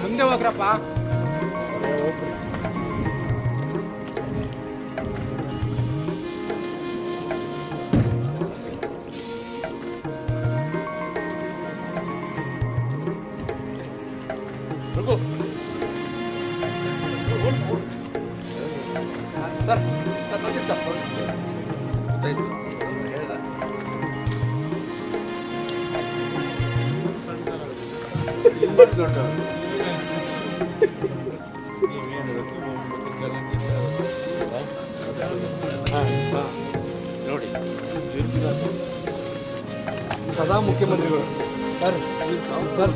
ಮುಂದೆ ಹೋಗ್ರಪ್ಪ. ನೋಡಿ ಸದಾ ಮುಖ್ಯಮಂತ್ರಿಗಳು ಸರ್ ಸರ್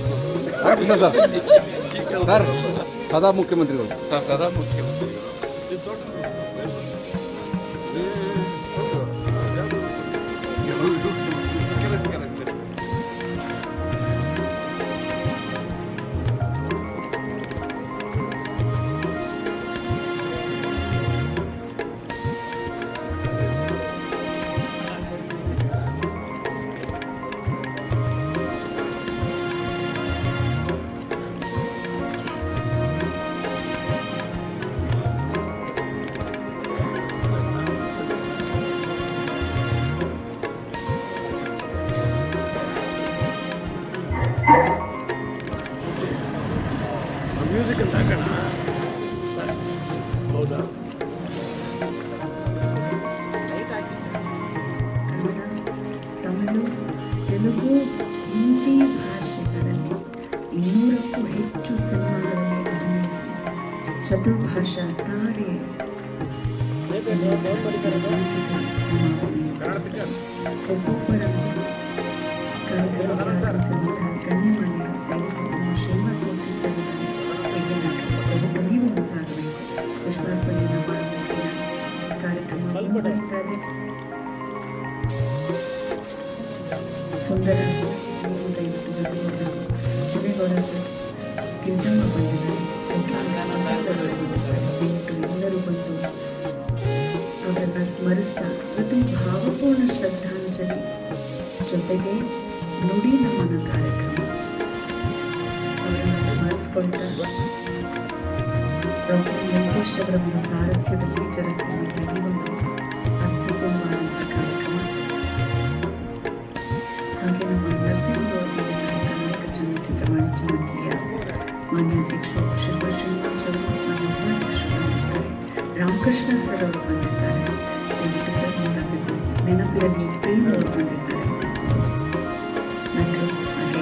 ಸರ್ ಸದಾ ಮುಖ್ಯಮಂತ್ರಿಗಳು ಸದಾ ಮುಖ್ಯಮಂತ್ರಿಗಳು ಮ್ಯೂಸಿಕ್ ಅಂತ ಹಾಕೋಣ. ಹೌದಾ? ಕನ್ನಡ, ತಮಿಳು, ತೆಲುಗು, ಹಿಂದಿ ಭಾಷೆಗಳಲ್ಲಿ 200ಕ್ಕೂ ಹೆಚ್ಚು ಸಿನಿಮಾಗಳಲ್ಲಿ ಅಭಿನಯಿಸಿ ಚತುರ್ಭಾಷಾ ತಾರೆ ಒಬ್ಬೊಬ್ಬರ ಕಾರ್ಯಕ್ರಮ ಆಗಮಿಸಿದಂತಹ ಗಣ್ಯಮಾನ್ಯ ದೈವಗಳು ಶ್ರೀನಿವಾಸ ಮೂರ್ತಿ ಸರ್ ದಯವಿಟ್ಟು ನೀವು ಮುಂದಾಗಬೇಕು. ಪುಷ್ಪಾರ್ಪಣೆಯನ್ನು ಮಾಡುವ ಕಾರ್ಯಕ್ರಮ ಮುಂದುವರಿತಾ ಇದೆ. ಸುಂದರ ಸರ್ ನೀವು ದಯವಿಟ್ಟು ಜೊತೆಗಿರಬೇಕು. ಚಿರೇಗೌಡ ಸರ್, ಗಿರಿಜಮ್ಮ ಬಂದಿದ್ದಾರೆ, ಸರ್ ದಯವಿಟ್ಟು ಎಲ್ಲರೂ ಬಂದು ಅವರನ್ನು ಸ್ಮರಿಸ್ತಾ ಇವತ್ತು ಭಾವಪೂರ್ಣ ಶ್ರದ್ಧಾಂಜಲಿ ಜೊತೆಗೆ ನುಡಿ ನಮನ ಕಾರ್ಯಕ್ರಮ ಅವರನ್ನು ಸ್ಮರಿಸ್ಕೊಳ್ತಾ ಡಾಕ್ಟರ್ ವೆಂಕಟೇಶ್ ಅವರ ಒಂದು ಸಾರಥ್ಯದಲ್ಲಿ ಜರುಗುವಂತಹ ಈ ಒಂದು ಅರ್ಥಪೂರ್ಣವಾದಂತಹ ಕಾರ್ಯಕ್ರಮ. ಹಾಗೆ ನಮ್ಮ ನರಸಿಂಹಗೌಡರು ಕರ್ನಾಟಕ ಚಲನಚಿತ್ರ ವಾಣಿಜ್ಯ ಮಂಡಳಿಯ ಮಾನ್ಯ ಅಧ್ಯಕ್ಷರು ಶಿಲ್ಪಾ ಶ್ರೀನಿವಾಸ್ ಅವರು, ಮಾನ್ಯ ಉಪಾಧ್ಯಕ್ಷರು ಬಂದಿದ್ದಾರೆ, ರಾಮಕೃಷ್ಣ ಸರ್ ಅವರು ಬಂದಿದ್ದಾರೆ, ದಯವಿಟ್ಟು ಸರ್ ಮುಂದಾಗಬೇಕು. ನೆನಪಿರಲಿ ಪ್ರೇಮ್ ಅವರು ಬಂದಿದ್ದಾರೆ, ನಟರು ಹಾಗೆ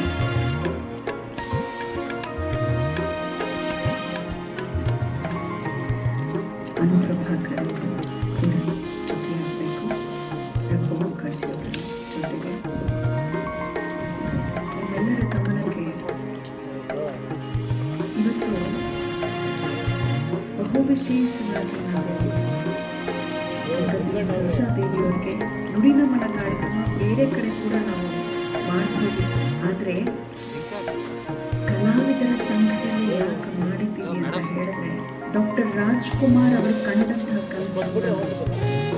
ಅನುಪ್ರಭಾಕರ್ ಅವರು ಕೂಡ ಜೊತೆಯಾಗಬೇಕು. ರಘು ಮುಖರ್ಜಿ ಅವರ ಜೊತೆಗೆ ನಿಮ್ಮೆಲ್ಲರ ಗಮನಕ್ಕೆ ಇವತ್ತು ಬಹು ವಿಶೇಷವಾಗಿ ನಾವು ಸರೋಜಾದೇವಿಯವರಿಗೆ ನುಡಿ ನಮನ ಕಾರ್ಯಕ್ರಮ ಬೇರೆ ಕಡೆ ಕೂಡ ನಾವು ಮಾಡಬಹುದಿತ್ತು. ಆದರೆ ಕಲಾವಿದರ ಸಂಘದಲ್ಲಿ ಯಾಕೆ ಮಾಡಿದ್ದೀವಿ ಅಂತ ಹೇಳಿದ್ರೆ ಡಾಕ್ಟರ್ ರಾಜ್ಕುಮಾರ್ ಅವರು ಕಂಡಂತಹ ಕನಸು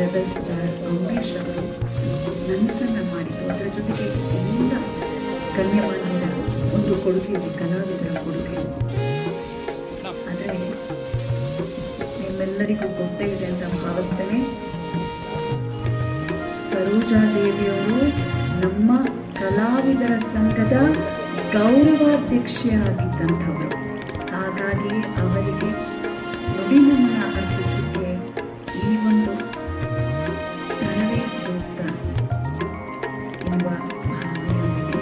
ರೆಬೆಲ್ ಸ್ಟಾರ್ ಅಂಬರೀಷ್ ಅವರು ನನಸನ್ನು ಮಾಡಿದ್ದು. ಅದರ ಜೊತೆಗೆ ಎಲ್ಲ ಗಣ್ಯಮಾನ್ಯರ ಒಂದು ಕೊಡುಗೆ ಇದೆ, ಕಲಾವಿದರ ಕೊಡುಗೆ. ಆದರೆ ನಿಮ್ಮೆಲ್ಲರಿಗೂ ಗೊತ್ತೇ ಇದೆ ಅಂತ ಭಾವಿಸ್ತೇನೆ, ಸರೋಜಾದೇವಿಯವರು ನಮ್ಮ ಕಲಾವಿದರ ಸಂಘದ ಗೌರವಾಧ್ಯಕ್ಷೆಯಾಗಿದ್ದಂಥವರು. ಹಾಗಾಗಿ ಅವರಿಗೆ ನುಡಿ ನಮನ ಅರ್ಪಿಸಲಿಕ್ಕೆ ಈ ಒಂದು ಸ್ಥಳವೇ ಸೂಕ್ತ ಎಂಬ ಭಾವನೆಯೊಂದಿಗೆ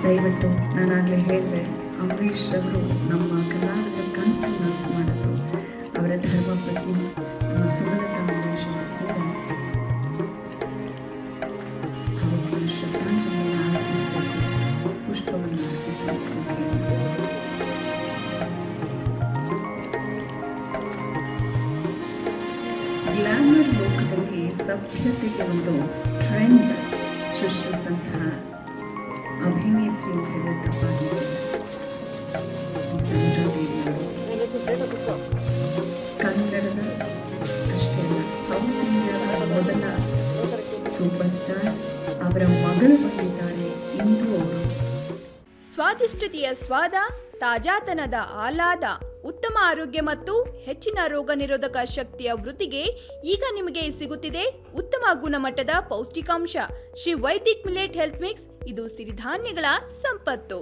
ದಯವಿಟ್ಟು ನಾನಾಗಲೇ ಹೇಳಿದೆ, ಅಂಬರೀಷ್ ಅವರು ನಮ್ಮ ಕರ್ನಾಟಕದ ಕನಸು ನನಸು ಮಾಡಿದ್ರು. ಅವರ ಧರ್ಮಪತ್ನಿ ನಮ್ಮ ಸುಮಲತಾ ಅಂಬರೀಷ್ ಅವರು ಕೂಡ ಅವರಿಗೆ ಶ್ರದ್ಧಾಂಜಲಿಯನ್ನು ಅರ್ಪಿಸಬೇಕು, ಪುಷ್ಪವನ್ನು ಅರ್ಪಿಸಬೇಕು ಅಂತ ಹೇಳಿದ್ರು. ಗ್ಲಾಮರ್ ಲೋಕದಲ್ಲಿ ಸಭ್ಯತೆಗೆ ಒಂದು ಟ್ರೆಂಡ್ ಸೃಷ್ಟಿಸಿದಂತಹ ಅಭಿನೇತ್ರಿ ಅಂತ ಹೇಳಿದ್ರೆ ತಪ್ಪಾಗಿದೆ. ಸಂಜು ದೇವಿ ಅವರು ಕನ್ನಡದ ಅಷ್ಟೇ ಅಲ್ಲ, ಸೌತ್ ಇಂಡಿಯಾದ ಮೊದಲ ಸೂಪರ್ ಸ್ಟಾರ್. ಅವರ ಮಗಳು ಬಂದಿದ್ದಾರೆ ಇಂದು ಅವರು. ಸ್ವಾದಿಷ್ಟತೆಯ ಸ್ವಾದ, ತಾಜಾತನದ ಆಹ್ಲಾದ, ಉತ್ತಮ ಆರೋಗ್ಯ ಮತ್ತು ಹೆಚ್ಚಿನ ರೋಗ ನಿರೋಧಕ ಶಕ್ತಿಯ ವೃದ್ಧಿಗೆ ಈಗ ನಿಮಗೆ ಸಿಗುತ್ತಿದೆ ಉತ್ತಮ ಗುಣಮಟ್ಟದ ಪೌಷ್ಟಿಕಾಂಶ. Shri Vaidik millet health mix. ಇದು ಸಿರಿಧಾನ್ಯಗಳ ಸಂಪತ್ತು.